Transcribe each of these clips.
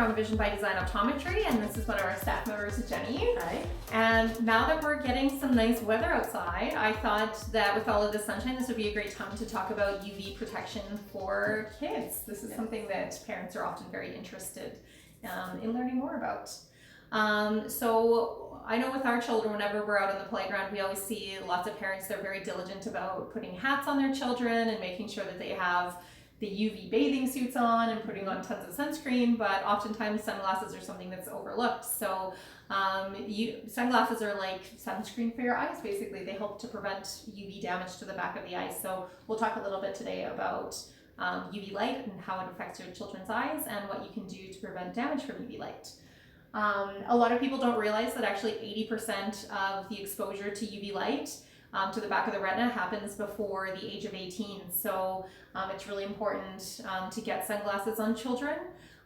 from By Design Optometry, and this is one of our staff members, Jenny. Hi. And now that we're getting some nice weather outside, I thought that with all of the sunshine, this would be a great time to talk about UV protection for kids. This is something that parents are often very interested in learning more about. So I know with our children, whenever we're out on the playground, we always see lots of parents, they're very diligent about putting hats on their children and making sure that they have the UV bathing suits on and putting on tons of sunscreen, but oftentimes sunglasses are something that's overlooked. So sunglasses are like sunscreen for your eyes, basically. They help to prevent UV damage to the back of the eye. So we'll talk a little bit today about UV light and how it affects your children's eyes and what you can do to prevent damage from UV light. A lot of people don't realize that actually 80% of the exposure to UV light to the back of the retina happens before the age of 18. So it's really important to get sunglasses on children.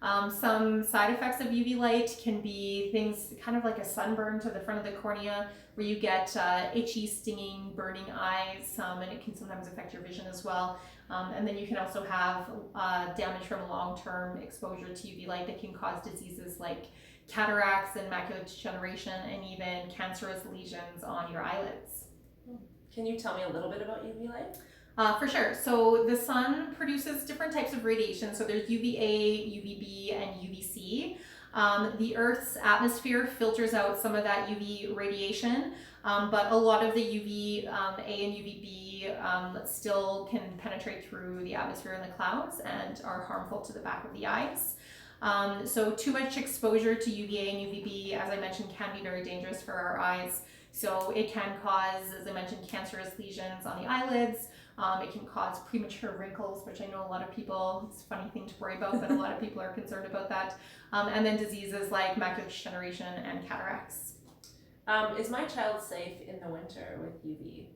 Some side effects of UV light can be things kind of like a sunburn to the front of the cornea, where you get itchy, stinging, burning eyes, and it can sometimes affect your vision as well. And then you can also have damage from long-term exposure to UV light that can cause diseases like cataracts and macular degeneration and even cancerous lesions on your eyelids. Can you tell me a little bit about UV light? For sure. So the sun produces different types of radiation. So there's UVA, UVB, and UVC. The Earth's atmosphere filters out some of that UV radiation, but a lot of the UVA and UVB still can penetrate through the atmosphere and the clouds and are harmful to the back of the eyes. So too much exposure to UVA and UVB, as I mentioned, can be very dangerous for our eyes. So it can cause, as I mentioned, cancerous lesions on the eyelids. It can cause premature wrinkles, which I know a lot of people, it's a funny thing to worry about, but a lot of people are concerned about that. And then diseases like macular degeneration and cataracts. Is my child safe in the winter with UV?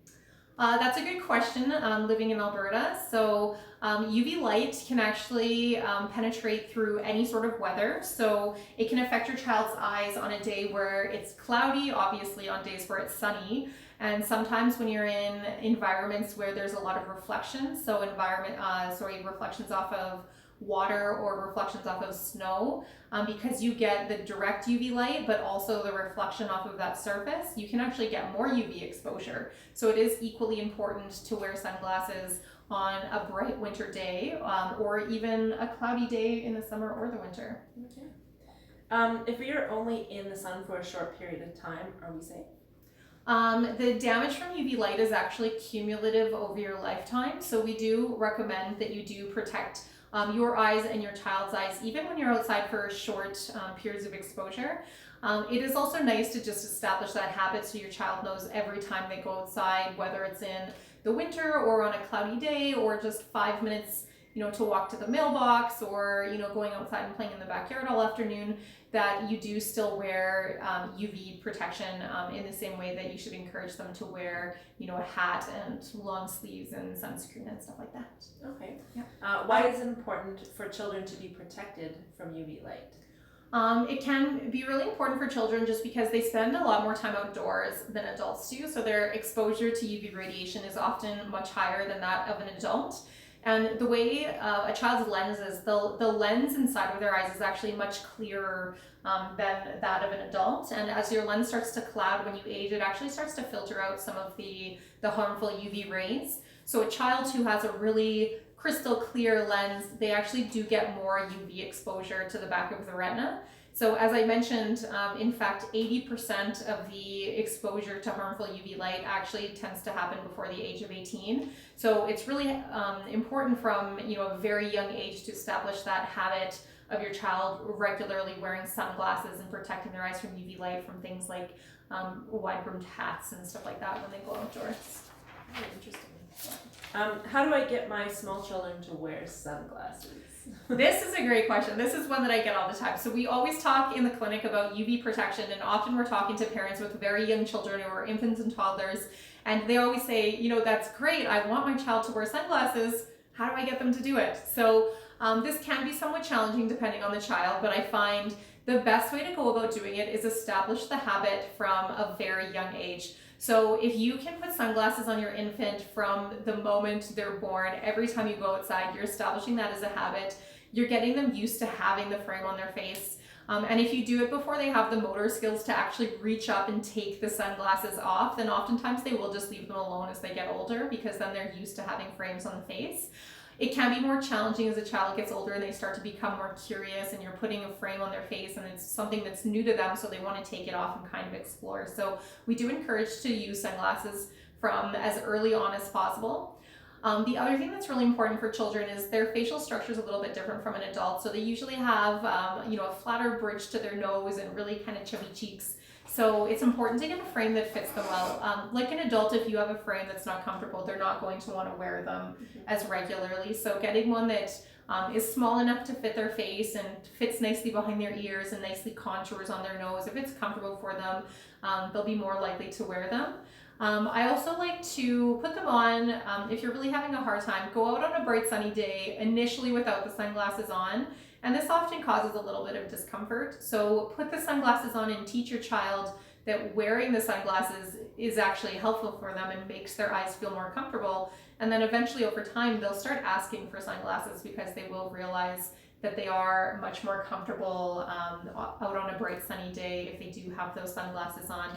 That's a good question, living in Alberta. So UV light can actually penetrate through any sort of weather. So it can affect your child's eyes on a day where it's cloudy, obviously on days where it's sunny. And sometimes when you're in environments where there's a lot of reflections, so reflections off of water or reflections off of snow, because you get the direct UV light but also the reflection off of that surface, you can actually get more UV exposure. So it is equally important to wear sunglasses on a bright winter day or even a cloudy day in the summer or the winter. Okay. If we are only in the sun for a short period of time, are we safe? The damage from UV light is actually cumulative over your lifetime, so we do recommend that you do protect your eyes and your child's eyes, even when you're outside for short periods of exposure. It is also nice to just establish that habit so your child knows every time they go outside, whether it's in the winter or on a cloudy day or just 5 minutes, to walk to the mailbox or, going outside and playing in the backyard all afternoon, that you do still wear UV protection in the same way that you should encourage them to wear, a hat and long sleeves and sunscreen and stuff like that. Okay. Yeah. Why is it important for children to be protected from UV light? It can be really important for children just because they spend a lot more time outdoors than adults do. So their exposure to UV radiation is often much higher than that of an adult. And the way a child's lens is, the lens inside of their eyes is actually much clearer than that of an adult. And as your lens starts to cloud when you age, it actually starts to filter out some of the harmful UV rays. So a child who has a really crystal clear lens, they actually do get more UV exposure to the back of the retina. So as I mentioned, in fact, 80% of the exposure to harmful UV light actually tends to happen before the age of 18. So it's really important from a very young age to establish that habit of your child regularly wearing sunglasses and protecting their eyes from UV light from things like wide-brimmed hats and stuff like that when they go outdoors. Very interesting. How do I get my small children to wear sunglasses? This is a great question. This is one that I get all the time. So we always talk in the clinic about UV protection, and often we're talking to parents with very young children or infants and toddlers, and they always say, that's great, I want my child to wear sunglasses. How do I get them to do it? So this can be somewhat challenging depending on the child, but I find the best way to go about doing it is establish the habit from a very young age. So if you can put sunglasses on your infant from the moment they're born, every time you go outside, you're establishing that as a habit. you're getting them used to having the frame on their face. And if you do it before they have the motor skills to actually reach up and take the sunglasses off, then oftentimes they will just leave them alone as they get older, because then they're used to having frames on the face. It can be more challenging as a child gets older and they start to become more curious, and you're putting a frame on their face and it's something that's new to them, so they want to take it off and kind of explore. So we do encourage to use sunglasses from as early on as possible. The other thing that's really important for children is their facial structure is a little bit different from an adult. So they usually have, a flatter bridge to their nose and really kind of chubby cheeks. So it's important to get a frame that fits them well. Like an adult, if you have a frame that's not comfortable, they're not going to want to wear them as regularly. So getting one that is small enough to fit their face and fits nicely behind their ears and nicely contours on their nose, if it's comfortable for them, they'll be more likely to wear them. I also like to put them on, if you're really having a hard time, go out on a bright sunny day initially without the sunglasses on, and this often causes a little bit of discomfort. So put the sunglasses on and teach your child that wearing the sunglasses is actually helpful for them and makes their eyes feel more comfortable. And then eventually over time, they'll start asking for sunglasses because they will realize that they are much more comfortable out on a bright sunny day if they do have those sunglasses on.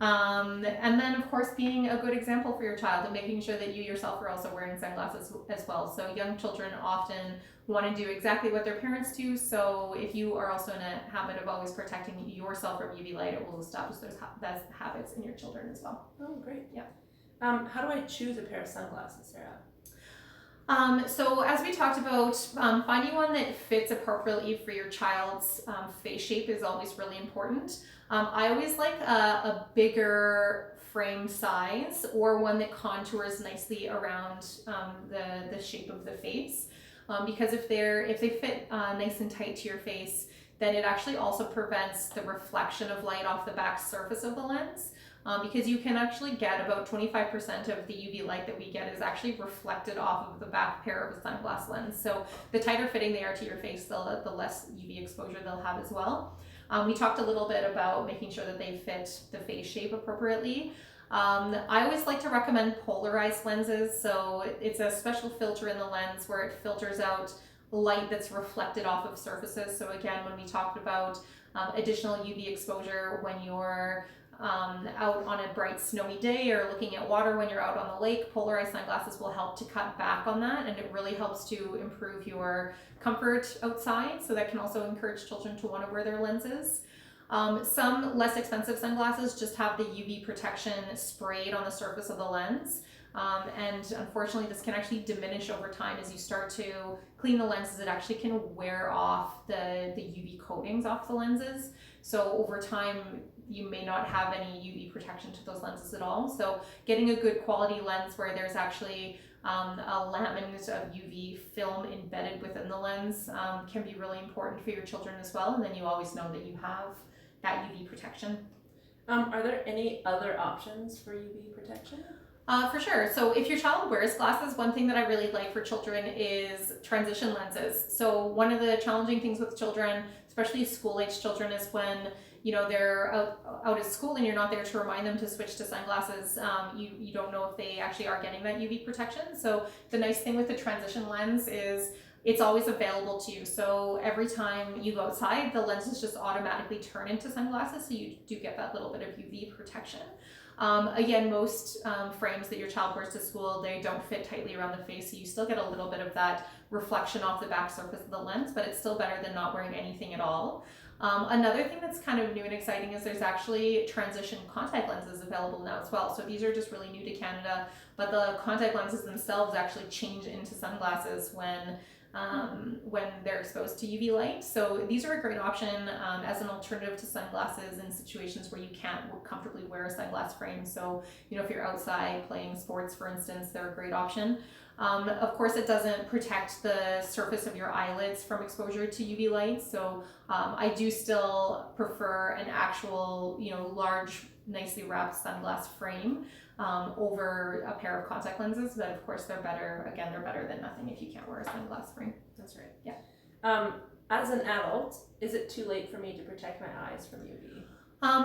And then of course being a good example for your child and making sure that you yourself are also wearing sunglasses as well. So young children often want to do exactly what their parents do. So if you are also in a habit of always protecting yourself from UV light, it will establish those habits in your children as well. Oh, great. Yeah. How do I choose a pair of sunglasses, Sarah? So as we talked about, finding one that fits appropriately for your child's face shape is always really important. I always like a bigger frame size, or one that contours nicely around the shape of the face, because if they fit nice and tight to your face, then it actually also prevents the reflection of light off the back surface of the lens. Because you can actually get about 25% of the UV light that we get is actually reflected off of the back pair of a sunglass lens. So the tighter fitting they are to your face, the less UV exposure they'll have as well. We talked a little bit about making sure that they fit the face shape appropriately. I always like to recommend polarized lenses. So it's a special filter in the lens where it filters out light that's reflected off of surfaces. So again, when we talked about additional UV exposure when you're out on a bright snowy day or looking at water when you're out on the lake, polarized sunglasses will help to cut back on that, and it really helps to improve your comfort outside. So that can also encourage children to want to wear their lenses. Some less expensive sunglasses just have the UV protection sprayed on the surface of the lens. And unfortunately, this can actually diminish over time as you start to clean the lenses. It actually can wear off the UV coatings off the lenses. So over time, you may not have any UV protection to those lenses at all. So getting a good quality lens where there's actually a laminate of UV film embedded within the lens can be really important for your children as well. And then you always know that you have that UV protection. Are there any other options for UV protection? For sure. So if your child wears glasses, one thing that I really like for children is transition lenses. So one of the challenging things with children, especially school-age children, is when they're out at school and you're not there to remind them to switch to sunglasses. You don't know if they actually are getting that UV protection. So the nice thing with the transition lens is it's always available to you. So every time you go outside, the lenses just automatically turn into sunglasses, so you do get that little bit of UV protection. Again, most frames that your child wears to school, they don't fit tightly around the face, so you still get a little bit of that reflection off the back surface of the lens, but it's still better than not wearing anything at all. Another thing that's kind of new and exciting is there's actually transition contact lenses available now as well. So these are just really new to Canada, but the contact lenses themselves actually change into sunglasses when they're exposed to UV light. So these are a great option as an alternative to sunglasses in situations where you can't comfortably wear a sunglass frame. So, if you're outside playing sports, for instance, they're a great option. Of course, it doesn't protect the surface of your eyelids from exposure to UV light. So I do still prefer an actual, large, nicely wrapped sunglass frame over a pair of contact lenses. But of course, they're better. Again, they're better than nothing if you can't wear a sunglass frame. That's right. Yeah. As an adult, is it too late for me to protect my eyes from UV?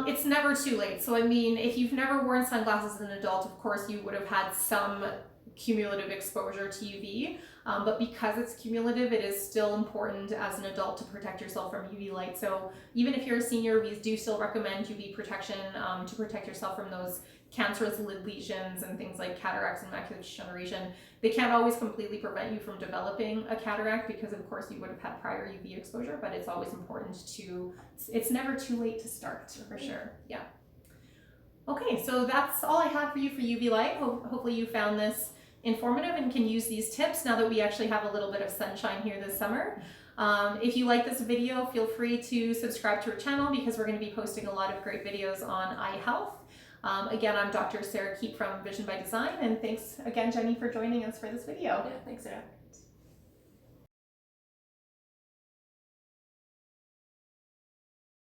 It's never too late. So, if you've never worn sunglasses as an adult, of course, you would have had some cumulative exposure to UV. But because it's cumulative, it is still important as an adult to protect yourself from UV light. So even if you're a senior, we do still recommend UV protection to protect yourself from those cancerous lid lesions and things like cataracts and macular degeneration. They can't always completely prevent you from developing a cataract because of course you would have had prior UV exposure, but it's always important to, it's never too late to start for sure. Yeah. Okay, so that's all I have for you for UV light. Hopefully you found this informative and can use these tips now that we actually have a little bit of sunshine here this summer. If you like this video, feel free to subscribe to our channel because we're going to be posting a lot of great videos on eye health. Again, I'm Dr. Sarah Keep from Vision by Design, and thanks again, Jenny, for joining us for this video. Yeah, thanks, Sarah.